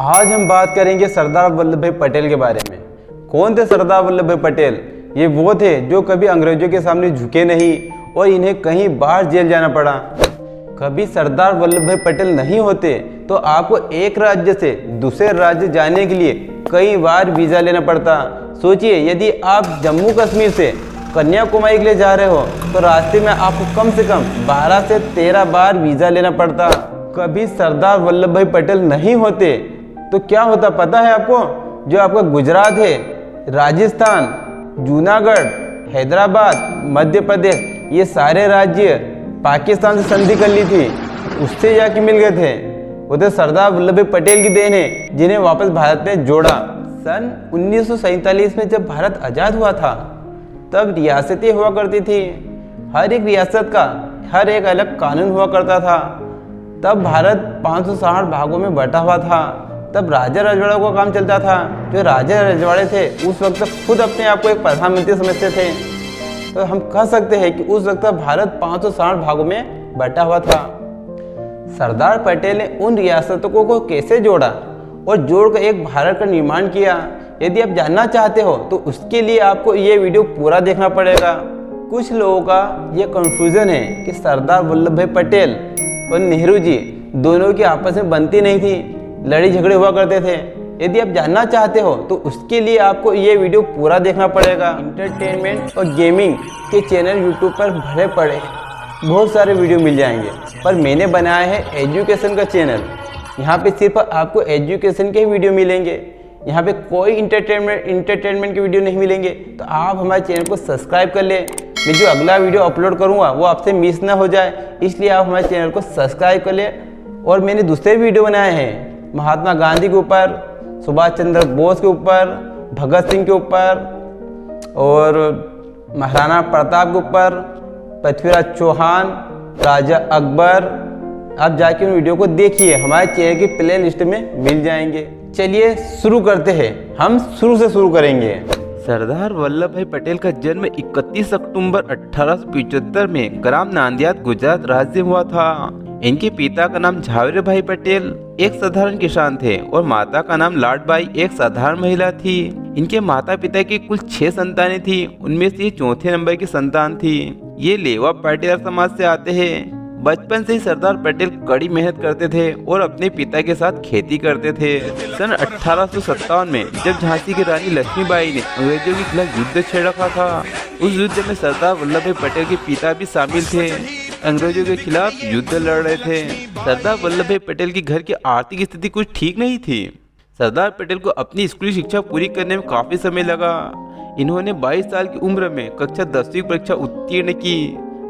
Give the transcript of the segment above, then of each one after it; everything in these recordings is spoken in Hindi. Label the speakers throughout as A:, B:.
A: आज हम बात करेंगे सरदार वल्लभ भाई पटेल के बारे में। कौन थे सरदार वल्लभ भाई पटेल? ये वो थे जो कभी अंग्रेजों के सामने झुके नहीं और इन्हें कहीं बाहर जेल जाना पड़ा। कभी सरदार वल्लभ भाई पटेल नहीं होते तो आपको एक राज्य से दूसरे राज्य जाने के लिए कई बार वीज़ा लेना पड़ता। सोचिए, यदि आप जम्मू कश्मीर से कन्याकुमारी के लिए जा रहे हो तो रास्ते में आपको कम से कम 12 से 13 बार वीज़ा लेना पड़ता। कभी सरदार वल्लभ भाई पटेल नहीं होते तो क्या होता पता है आपको? जो आपका गुजरात है, राजस्थान, जूनागढ़, हैदराबाद, मध्य प्रदेश, ये सारे राज्य पाकिस्तान से संधि कर ली थी, उससे जाके मिल गए थे। वो तो सरदार वल्लभ भाई पटेल की देन है जिन्हें वापस भारत में जोड़ा। सन 1947 में जब भारत आज़ाद हुआ था तब रियासतें हुआ करती थी। हर एक रियासत का हर एक अलग कानून हुआ करता था। तब भारत 560 भागों में बटा हुआ था। तब राजा रजवाड़ों का काम चलता था। जो राजा रजवाड़े थे उस वक्त खुद अपने आप को एक प्रधानमंत्री समझते थे। तो हम कह सकते हैं कि उस वक्त भारत 560 भागों में बटा हुआ था। सरदार पटेल ने उन रियासतों को कैसे जोड़ा और जोड़कर एक भारत का निर्माण किया, यदि आप जानना चाहते हो तो उसके लिए आपको ये वीडियो पूरा देखना पड़ेगा। कुछ लोगों का ये कन्फ्यूज़न है कि सरदार वल्लभ भाई पटेल और नेहरू जी दोनों की आपस में बनती नहीं थी, लड़ाई झगड़े हुआ करते थे। यदि आप जानना चाहते हो तो उसके लिए आपको ये वीडियो पूरा देखना पड़ेगा। इंटरटेनमेंट और गेमिंग के चैनल यूट्यूब पर भरे पड़े बहुत सारे वीडियो मिल जाएंगे, पर मैंने बनाया है एजुकेशन का चैनल। यहाँ पे सिर्फ आपको एजुकेशन के ही वीडियो मिलेंगे। यहाँ पे कोई इंटरटेनमेंट के वीडियो नहीं मिलेंगे। तो आप हमारे चैनल को सब्सक्राइब कर ले। मैं जो अगला वीडियो अपलोड करूँगा वो आपसे मिस ना हो जाए, इसलिए आप हमारे चैनल को सब्सक्राइब कर ले। और मैंने दूसरे वीडियो बनाए हैं महात्मा गांधी के ऊपर, सुभाष चंद्र बोस के ऊपर, भगत सिंह के ऊपर और महाराणा प्रताप के ऊपर, पृथ्वीराज चौहान, राजा अकबर। आप जाके उन वीडियो को देखिए, हमारे चैनल की प्ले लिस्ट में मिल जाएंगे। चलिए शुरू करते हैं। हम शुरू से शुरू करेंगे।
B: सरदार वल्लभ भाई पटेल का जन्म 31 अक्टूबर 1875 में ग्राम नांदियाद, गुजरात राज्य में हुआ था। इनके पिता का नाम झावेर भाई पटेल एक साधारण किसान थे और माता का नाम लाडबाई एक साधारण महिला थी। इनके माता पिता की कुल 6 संतानें थी, उनमें से चौथे नंबर की संतान थी। ये लेवा पाटीदार समाज से आते हैं। बचपन से ही सरदार पटेल कड़ी मेहनत करते थे और अपने पिता के साथ खेती करते थे। सन 1857 में जब झांसी की रानी लक्ष्मीबाई ने अंग्रेजों के खिलाफ युद्ध छेड़ रखा था, उस युद्ध में सरदार वल्लभ भाई पटेल के पिता भी शामिल थे। अंग्रेजों के खिलाफ युद्ध लड़ रहे थे। सरदार वल्लभ भाई पटेल की घर की आर्थिक स्थिति कुछ ठीक नहीं थी। सरदार पटेल को अपनी स्कूली शिक्षा पूरी करने में काफी समय लगा। इन्होंने 22 साल की उम्र में कक्षा 10वीं परीक्षा उत्तीर्ण की।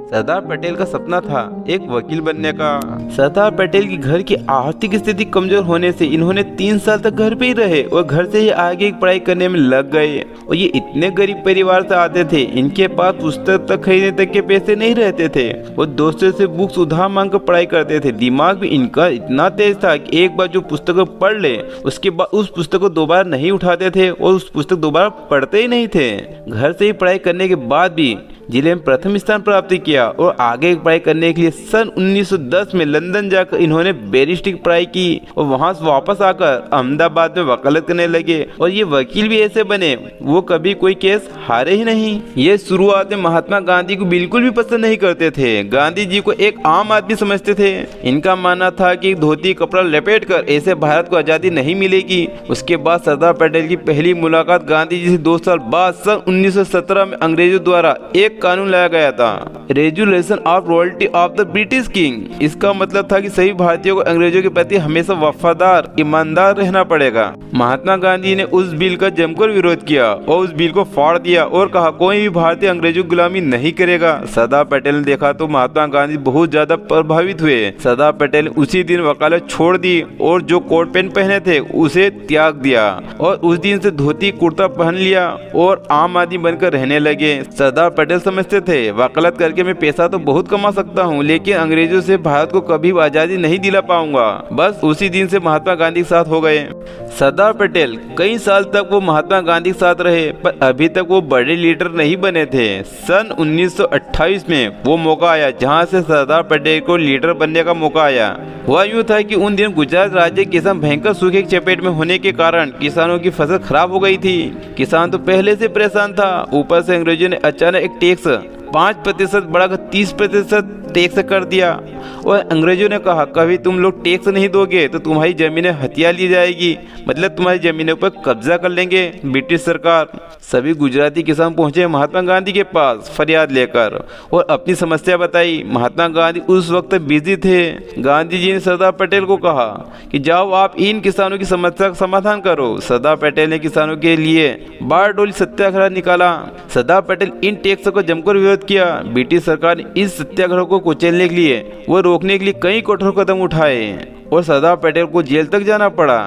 B: सरदार पटेल का सपना था एक वकील बनने का। सरदार पटेल की घर की आर्थिक स्थिति कमजोर होने से इन्होंने 3 साल तक घर पे ही रहे और घर से ही आगे की पढ़ाई करने में लग गए। और ये इतने गरीब परिवार से आते थे, इनके पास पुस्तक तक खरीदने तक के पैसे नहीं रहते थे। वो दोस्तों से बुक्स उधार मांग कर पढ़ाई करते थे। दिमाग भी इनका इतना तेज था कि एक बार जो पुस्तक पढ़ ले उसके बाद उस पुस्तक को दोबारा नहीं उठाते थे और उस पुस्तक दोबारा पढ़ते ही नहीं थे। घर से ही पढ़ाई करने के बाद भी जिले में प्रथम स्थान प्राप्त किया और आगे पढ़ाई करने के लिए सन 1910 में लंदन जाकर इन्होंने बैरिस्टर की पढ़ाई की और वहां से वापस आकर अहमदाबाद में वकालत करने लगे। और ये वकील भी ऐसे बने, वो कभी कोई केस हारे ही नहीं। ये शुरुआत में महात्मा गांधी को बिल्कुल भी पसंद नहीं करते थे। गांधी जी को एक आम आदमी समझते थे। इनका मानना था कि धोती कपड़ा लपेट कर ऐसे भारत को आजादी नहीं मिलेगी। उसके बाद सरदार पटेल की पहली मुलाकात गांधी जी से 2 साल बाद सन 1917 में अंग्रेजों द्वारा एक कानून लाया गया था, resolution of royalty of the British king. इसका मतलब था कि सभी भारतीयों को अंग्रेजों के प्रति हमेशा वफादार, ईमानदार रहना पड़ेगा। महात्मा गांधी ने उस बिल का जमकर विरोध किया और उस बिल को फाड़ दिया और कहा कोई भी भारतीय अंग्रेजों की गुलामी नहीं करेगा। सरदार पटेल ने देखा तो महात्मा गांधी बहुत ज्यादा प्रभावित हुए। सरदार पटेल ने उसी दिन वकालत छोड़ दी और जो कोट पैंट पहने थे उसे त्याग दिया और उस दिन से धोती कुर्ता पहन लिया और आम आदमी बनकर रहने लगे। सरदार पटेल समझते थे। वकालत करके मैं पैसा तो बहुत कमा सकता हूँ, लेकिन अंग्रेजों से भारत को कभी आजादी नहीं दिला पाऊंगा। बस उसी दिन से महात्मा गांधी के साथ हो गए। सरदार पटेल कई साल तक वो महात्मा गांधी के साथ रहे, पर अभी तक वो बड़े लीडर नहीं बने थे। सन 1928 में वो मौका आया जहां से सरदार पटेल को लीडर बनने का मौका आया। हुआ यूँ था कि उन दिन गुजरात राज्य किसान भयंकर सूखे की चपेट में होने के कारण किसानों की फसल खराब हो गई थी। किसान तो पहले से परेशान था, ऊपर से अंग्रेजों ने अचानक एक टैक्स 5% बढ़ाकर 30% टैक्स कर दिया। और अंग्रेजों ने कहा, कभी तुम लोग टैक्स नहीं दोगे तो तुम्हारी जमीनें हथिया ली जाएगी, मतलब तुम्हारी जमीनों पर कब्जा कर लेंगे ब्रिटिश सरकार। सभी गुजराती किसान पहुंचे महात्मा गांधी के पास फरियाद लेकर और अपनी समस्या बताई। महात्मा गांधी उस वक्त बिजी थे। गांधी जी ने सरदार पटेल को कहा कि जाओ आप इन किसानों की समस्या का समाधान करो। सरदार पटेल ने किसानों के लिए बारडोली सत्याग्रह निकाला। सरदार पटेल इन टैक्स को जमकर विरोध किया। ब्रिटिश सरकार ने इस सत्याग्रह को कुचलने के लिए व रोकने के लिए कई कठोर कदम उठाए और सरदार पटेल को जेल तक जाना पड़ा।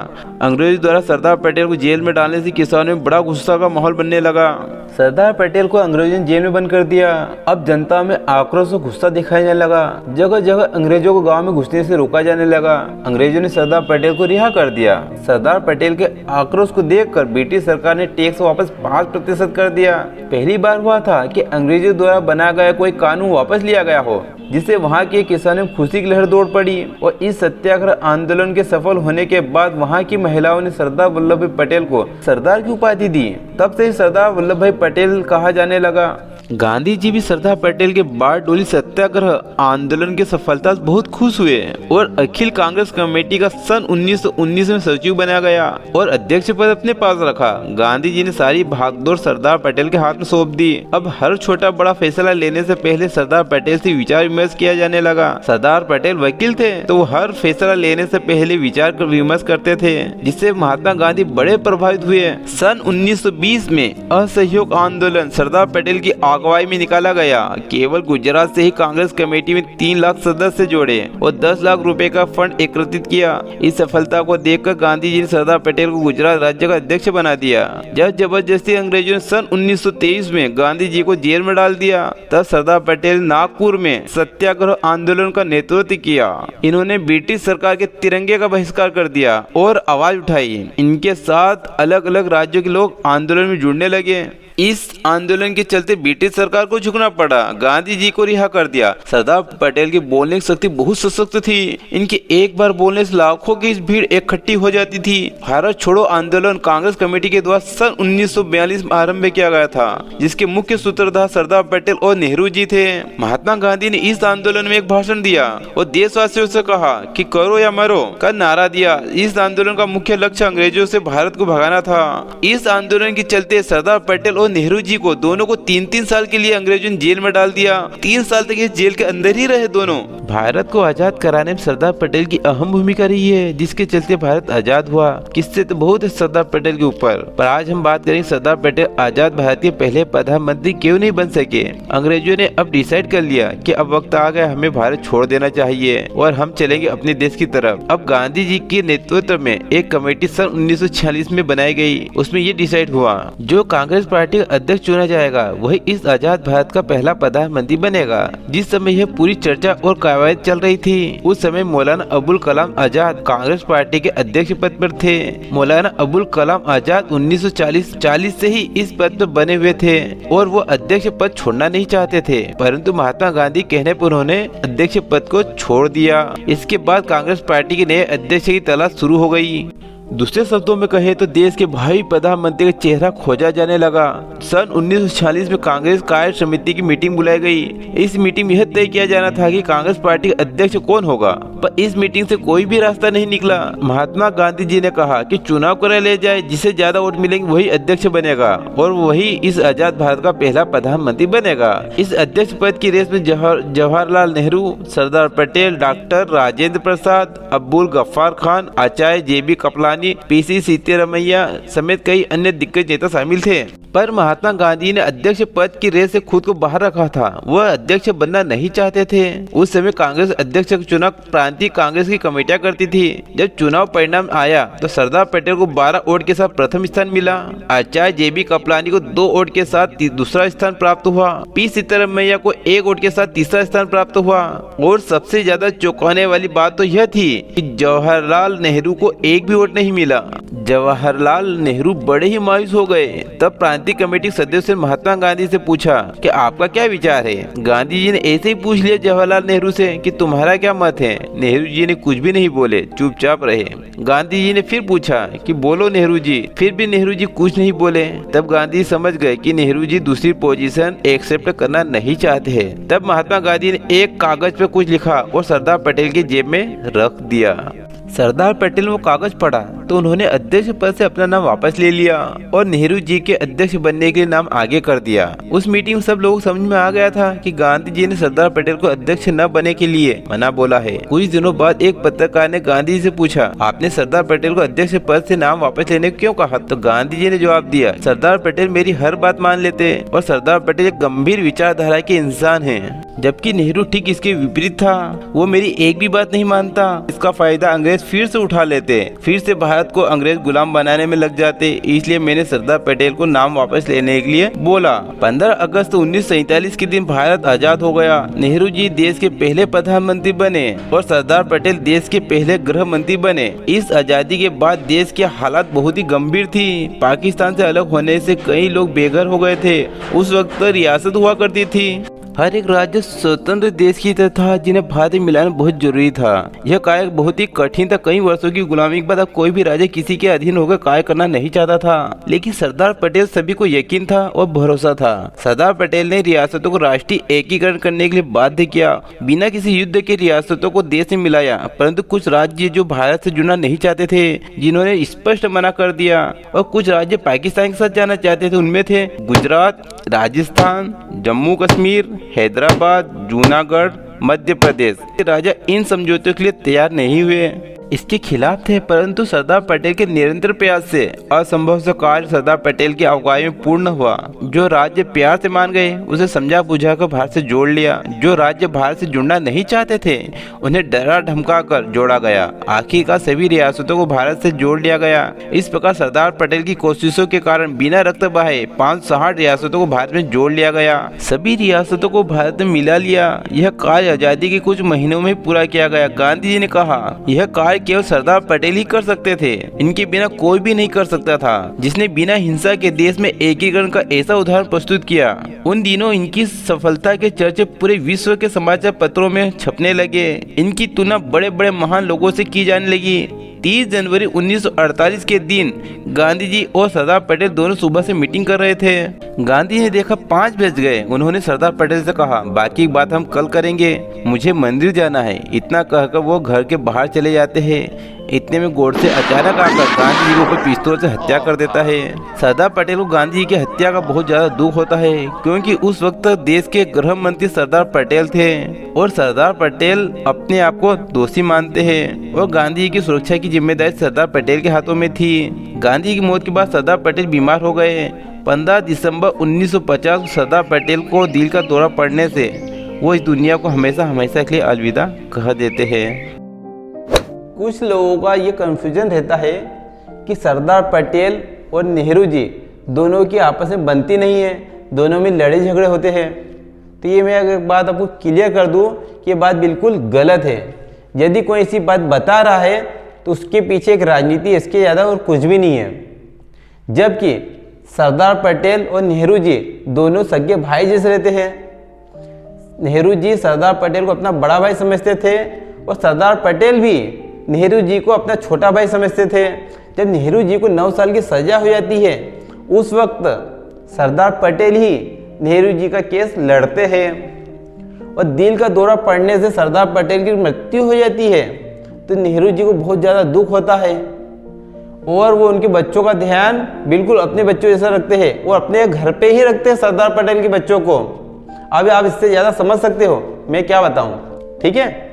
B: अंग्रेजों द्वारा सरदार पटेल को जेल में डालने से किसानों में बड़ा गुस्सा का माहौल बनने लगा। सरदार पटेल को अंग्रेजों ने जेल में बंद कर दिया। अब जनता में आक्रोश और गुस्सा दिखाई जाने लगा। जगह जगह अंग्रेजों को गांव में घुसने से रोका जाने लगा। अंग्रेजों ने सरदार पटेल को रिहा कर दिया। सरदार पटेल के आक्रोश को देखकर ब्रिटिश सरकार ने टैक्स वापस 5% कर दिया। पहली बार हुआ था कि अंग्रेजों द्वारा बनाया गया कोई कानून वापस लिया गया हो, जिससे वहां के किसानों में खुशी की लहर दौड़ पड़ी। और इस सत्याग्रह आंदोलन के सफल होने के बाद वहां की महिलाओं ने सरदार वल्लभ भाई पटेल को सरदार की उपाधि दी। तब से सरदार वल्लभ भाई पटेल कहा जाने लगा। गांधी जी भी सरदार पटेल के बारडोली सत्याग्रह आंदोलन की सफलता से बहुत खुश हुए और अखिल कांग्रेस कमेटी का सन 1919 में सचिव बनाया गया और अध्यक्ष पद अपने पास रखा। गांधी जी ने सारी भागदौड़ सरदार पटेल के हाथ में सौंप दी। अब हर छोटा बड़ा फैसला लेने से पहले सरदार पटेल से विचार विमर्श किया जाने लगा। सरदार पटेल वकील थे तो वो हर फैसला लेने से पहले विचार विमर्श करते थे, जिससे महात्मा गांधी बड़े प्रभावित हुए। सन 1920 में असहयोग आंदोलन सरदार पटेल की अगुवाई में निकाला गया। केवल गुजरात से ही कांग्रेस कमेटी में 3 लाख सदस्य जोड़े और 10 लाख रुपए का फंड एकत्रित किया। इस सफलता को देखकर गांधी जी ने सरदार पटेल को गुजरात राज्य का अध्यक्ष बना दिया। जब जबरदस्ती अंग्रेजों ने सन 1923 में गांधी जी को जेल में डाल दिया, तब सरदार पटेल नागपुर में सत्याग्रह आंदोलन का नेतृत्व किया। इन्होंने ब्रिटिश सरकार के तिरंगे का बहिष्कार कर दिया और आवाज उठाई। इनके साथ अलग अलग राज्यों के लोग आंदोलन में जुड़ने लगे। इस आंदोलन के चलते ब्रिटिश सरकार को झुकना पड़ा। गांधी जी को रिहा कर दिया। सरदार पटेल की बोलने की शक्ति बहुत सशक्त थी। इनके एक बार बोलने से लाखों की भीड़ इकट्ठी हो जाती थी। भारत छोड़ो आंदोलन कांग्रेस कमेटी के द्वारा सन 1942 में आरंभ किया गया था, जिसके मुख्य सूत्रधार सरदार पटेल और नेहरू जी थे। महात्मा गांधी ने इस आंदोलन में एक भाषण दिया और देशवासियों से कहा कि करो या मरो का नारा दिया। इस आंदोलन का मुख्य लक्ष्य अंग्रेजों से भारत को भगाना था। इस आंदोलन के चलते सरदार पटेल नेहरू जी को दोनों को 3-3 साल के लिए अंग्रेजों ने जेल में डाल दिया। 3 साल तक ये जेल के अंदर ही रहे दोनों। भारत को आजाद कराने में सरदार पटेल की अहम भूमिका रही है, जिसके चलते भारत आजाद हुआ। किससे तो बहुत है सरदार पटेल के ऊपर, पर आज हम बात करेंगे सरदार पटेल आजाद भारत के पहले प्रधानमंत्री क्यों नहीं बन सके। अंग्रेजों ने अब डिसाइड कर लिया कि अब वक्त आ गया, हमें भारत छोड़ देना चाहिए और हम चलेंगे अपने देश की तरफ। अब गांधी जी के नेतृत्व में एक कमेटी सन 1946 में बनाई गई। उसमें ये डिसाइड हुआ जो कांग्रेस पार्टी अध्यक्ष चुना जाएगा वही इस आजाद भारत का पहला प्रधानमंत्री बनेगा। जिस समय यह पूरी चर्चा और कवायद चल रही थी, उस समय मौलाना अबुल कलाम आजाद कांग्रेस पार्टी के अध्यक्ष पद पर थे। मौलाना अबुल कलाम आजाद 1940 से ही इस पद पर बने हुए थे और वो अध्यक्ष पद छोड़ना नहीं चाहते थे, परंतु महात्मा गांधी कहने पर उन्होंने अध्यक्ष पद को छोड़ दिया। इसके बाद कांग्रेस पार्टी के नए अध्यक्ष की तलाश शुरू हो गई। दूसरे शब्दों में कहे तो देश के भावी प्रधानमंत्री का चेहरा खोजा जाने लगा। सन 1946 में कांग्रेस कार्य समिति की मीटिंग बुलाई गई। इस मीटिंग में यह तय किया जाना था कि कांग्रेस पार्टी का अध्यक्ष कौन होगा, पर इस मीटिंग से कोई भी रास्ता नहीं निकला। महात्मा गांधी जी ने कहा कि चुनाव करा ले जाए, जिसे ज्यादा वोट मिलेंगे वही अध्यक्ष बनेगा और वही इस आजाद भारत का पहला प्रधानमंत्री बनेगा। इस अध्यक्ष पद की रेस में जवाहरलाल नेहरू, सरदार पटेल, डॉक्टर राजेंद्र प्रसाद, अब्दुल गफ्फार खान, आचार्य JB कृपलानी, PC सीतारमैया समेत कई अन्य दिग्गज नेता शामिल थे। पर महात्मा गांधी ने अध्यक्ष पद की रेस से खुद को बाहर रखा था। वह अध्यक्ष बनना नहीं चाहते थे। उस समय कांग्रेस अध्यक्ष का चुनाव प्रांतीय कांग्रेस की कमेटियां करती थी। जब चुनाव परिणाम आया तो सरदार पटेल को 12 वोट के साथ प्रथम स्थान मिला। आचार्य JB कृपलानी को 2 वोट के साथ दूसरा स्थान प्राप्त हुआ। P सिद्धरमैया को 1 वोट के साथ तीसरा स्थान प्राप्त हुआ। और सबसे ज्यादा चौंकाने वाली बात तो यह थी कि जवाहरलाल नेहरू को 1 भी वोट नहीं मिला। जवाहरलाल नेहरू बड़े ही मायूस हो गए। तब प्रांतीय कमेटी सदस्य ने महात्मा गांधी से पूछा कि आपका क्या विचार है। गांधी जी ने ऐसे ही पूछ लिया जवाहरलाल नेहरू से कि तुम्हारा क्या मत है। नेहरू जी ने कुछ भी नहीं बोले, चुपचाप रहे। गांधी जी ने फिर पूछा कि बोलो नेहरू जी। फिर भी नेहरू जी कुछ नहीं बोले। तब गांधी समझ गए कि नेहरू जी दूसरी पोजीशन एक्सेप्ट करना नहीं चाहते हैं। तब महात्मा गांधी ने एक कागज पर कुछ लिखा और सरदार पटेल की जेब में रख दिया। सरदार पटेल ने वो कागज पढ़ा तो उन्होंने अध्यक्ष पद से अपना नाम वापस ले लिया और नेहरू जी के अध्यक्ष बनने के लिए नाम आगे कर दिया। उस मीटिंग में सब लोग समझ में आ गया था कि गांधी जी ने सरदार पटेल को अध्यक्ष न बनने के लिए मना बोला है। कुछ दिनों बाद एक पत्रकार ने गांधी जी से पूछा, आपने सरदार पटेल को अध्यक्ष पद से नाम वापस लेने को क्यों कहा? तो गांधी जी ने जवाब दिया, सरदार पटेल मेरी हर बात मान लेते और सरदार पटेल एक गंभीर विचारधारा के इंसान है, जबकि नेहरू ठीक इसके विपरीत था। वो मेरी एक भी बात नहीं मानता। इसका फायदा अंग्रेज फिर से उठा लेते, फिर से भारत को अंग्रेज गुलाम बनाने में लग जाते। इसलिए मैंने सरदार पटेल को नाम वापस लेने के लिए बोला। 15 अगस्त 1947 के दिन भारत आजाद हो गया। नेहरू जी देश के पहले प्रधानमंत्री बने और सरदार पटेल देश के पहले गृह मंत्री बने। इस आजादी के बाद देश की हालत बहुत ही गंभीर थी। पाकिस्तान से अलग होने से कई लोग बेघर हो गए थे। उस वक्त रियासत हुआ करती थी। हर एक राज्य स्वतंत्र देश की तरह था, जिन्हें भारत में मिलाना बहुत जरूरी था। यह कार्य बहुत ही कठिन था। कई वर्षों की गुलामी के बाद अब कोई भी राज्य किसी के अधीन होकर कार्य करना नहीं चाहता था, लेकिन सरदार पटेल सभी को यकीन था और भरोसा था। सरदार पटेल ने रियासतों को राष्ट्रीय एकीकरण करने के लिए बाध्य किया। बिना किसी युद्ध के रियासतों को देश में मिलाया, परंतु कुछ राज्य जो भारत से जुड़ना नहीं चाहते थे, जिन्होंने स्पष्ट मना कर दिया, और कुछ राज्य पाकिस्तान के साथ जाना चाहते थे। उनमें थे गुजरात, राजस्थान, जम्मू कश्मीर, हैदराबाद, जूनागढ़, मध्य प्रदेश। राजा इन समझौतों के लिए तैयार नहीं हुए, इसके खिलाफ थे, परंतु सरदार पटेल के निरंतर प्रयास से असंभव से कार्य सरदार पटेल की अगुवाई में पूर्ण हुआ। जो राज्य प्यार से मान गए उसे समझा बुझाकर भारत से जोड़ लिया। जो राज्य भारत से जुड़ना नहीं चाहते थे उन्हें डरा धमका कर जोड़ा गया। आखिरकार सभी रियासतों को भारत से जोड़ लिया गया। इस प्रकार सरदार पटेल की कोशिशों के कारण बिना रक्त बहाए 560 रियासतों को भारत में जोड़ लिया गया। सभी रियासतों को भारत में मिला लिया। यह कार्य आजादी के कुछ महीनों में पूरा किया गया। गांधी जी ने कहा, यह कार्य केवल सरदार पटेल ही कर सकते थे, इनके बिना कोई भी नहीं कर सकता था। जिसने बिना हिंसा के देश में एकीकरण का ऐसा उदाहरण प्रस्तुत किया। उन दिनों इनकी सफलता के चर्चे पूरे विश्व के समाचार पत्रों में छपने लगे। इनकी तुलना बड़े बड़े महान लोगों से की जाने लगी। 30 जनवरी 1948 के दिन गांधी जी और सरदार पटेल दोनों सुबह से मीटिंग कर रहे थे। गांधी ने देखा 5 बज गए। उन्होंने सरदार पटेल से कहा, बाकी बात हम कल करेंगे, मुझे मंदिर जाना है। इतना कहकर वो घर के बाहर चले जाते हैं। इतने में गोड से अचानक आकर गांधी जी को कोई पिस्तौल से हत्या कर देता है। सरदार पटेल को गांधी जी की हत्या का बहुत ज्यादा दुख होता है, क्योंकि उस वक्त देश के गृह मंत्री सरदार पटेल थे और सरदार पटेल अपने आप को दोषी मानते हैं और गांधी जी की सुरक्षा की जिम्मेदारी सरदार पटेल के हाथों में थी। गांधी जी की मौत के बाद सरदार पटेल बीमार हो गए। 15 दिसंबर 1950 को सरदार पटेल को दिल का दौरा पड़ने से वो इस दुनिया को हमेशा हमेशा के लिए अलविदा कह देते हैं।
A: कुछ लोगों का ये कन्फ्यूजन रहता है कि सरदार पटेल और नेहरू जी दोनों की आपस में बनती नहीं है, दोनों में लड़ाई झगड़े होते हैं। तो ये मैं एक बात आपको क्लियर कर दूं कि ये बात बिल्कुल गलत है। यदि कोई ऐसी बात बता रहा है तो उसके पीछे एक राजनीति इसके ज़्यादा और कुछ भी नहीं है। जबकि सरदार पटेल और नेहरू जी दोनों सगे भाई जैसे रहते हैं। नेहरू जी सरदार पटेल को अपना बड़ा भाई समझते थे और सरदार पटेल भी नेहरू जी को अपना छोटा भाई समझते थे। जब नेहरू जी को 9 साल की सजा हो जाती है उस वक्त सरदार पटेल ही नेहरू जी का केस लड़ते हैं और दिल का दौरा पड़ने से सरदार पटेल की मृत्यु हो जाती है। तो नेहरू जी को बहुत ज़्यादा दुख होता है और वो उनके बच्चों का ध्यान बिल्कुल अपने बच्चों जैसा रखते हैं और अपने घर पे ही रखते हैं सरदार पटेल के बच्चों को। अब आप इससे ज़्यादा समझ सकते हो मैं क्या बताऊं, ठीक है।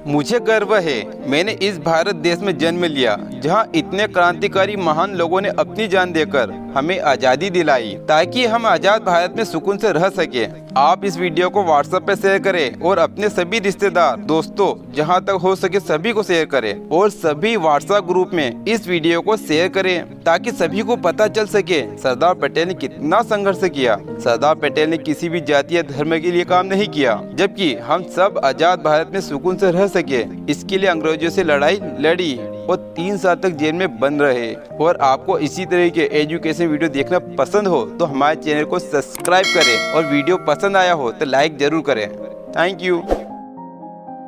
A: मुझे गर्व है मैंने इस भारत देश में जन्म लिया जहां इतने क्रांतिकारी महान लोगों ने अपनी जान देकर हमें आज़ादी दिलाई ताकि हम आज़ाद भारत में सुकून से रह सके। आप इस वीडियो को व्हाट्सएप पे शेयर करें और अपने सभी रिश्तेदार दोस्तों जहां तक हो सके सभी को शेयर करें और सभी व्हाट्सएप ग्रुप में इस वीडियो को शेयर करें ताकि सभी को पता चल सके सरदार पटेल ने कितना संघर्ष किया। सरदार पटेल ने किसी भी जाति या धर्म के लिए काम नहीं किया, जबकि हम सब आजाद भारत में सुकून से रह सके। इसके लिए अंग्रेजों से लड़ाई लड़ी और 3 साल तक जेल में बंद रहे। और आपको इसी तरह के एजुकेशन वीडियो देखना पसंद हो तो हमारे चैनल को सब्सक्राइब करें और वीडियो पसंद आया हो तो लाइक जरूर करें। Thank you.